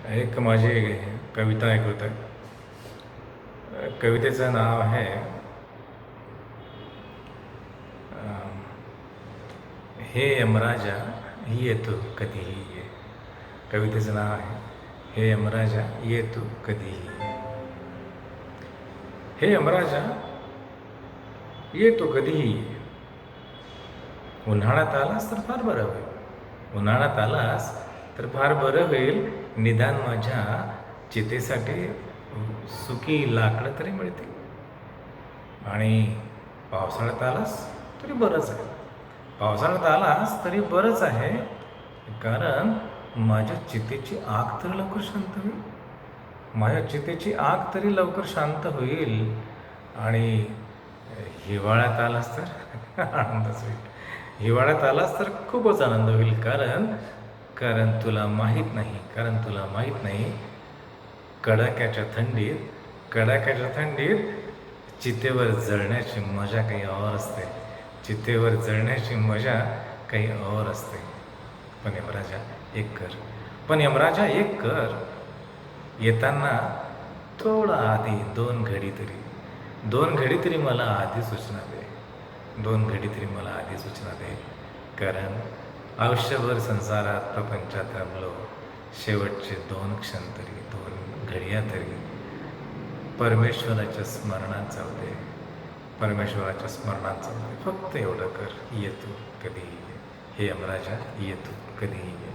एक माझी कविता ऐकवत आहे. कवितेचं नाव आहे हे यमराजा येतो कधीही ये. कवितेचं नाव आहे हे यमराजा येतो कधीही ये. हे यमराजा येतो कधीही ये. उन्हाळ्यात आलास तर फार बरं होईल. उन्हाळ्यात आलास तर फार बरं होईल. निदान माझ्या चितेसाठी सुकी लाकडं तरी मिळतील. आणि पावसाळ्यात आलास तरी बरंच आहे. पावसाळ्यात आलास तरी बरंच आहे, कारण माझ्या चितेची आग तरी लवकर शांत होईल. माझ्या चितेची आग तरी लवकर शांत होईल. आणि हिवाळ्यात आलास तर आनंदच होईल. हिवाळ्यात आलास तर खूपच आनंद होईल, कारण तुला माहीत नाही कडाक्याच्या थंडीत चितेवर जळण्याची मजा काही और असते. चितेवर जळण्याची मजा काही और असते. पण यमराजा एक कर, येताना थोडा आधी दोन घडी तरी मला आधी सूचना दे. कारण आयुष्यभर संसारात प्रपंचात रमलो, शेवटचे 2 क्षण तरी 2 घडिया तरी परमेश्वराच्या स्मरणात जाऊ दे. फक्त एवढं कर, येतो कधीही ये. हे यमराजा येतो कधीही ये.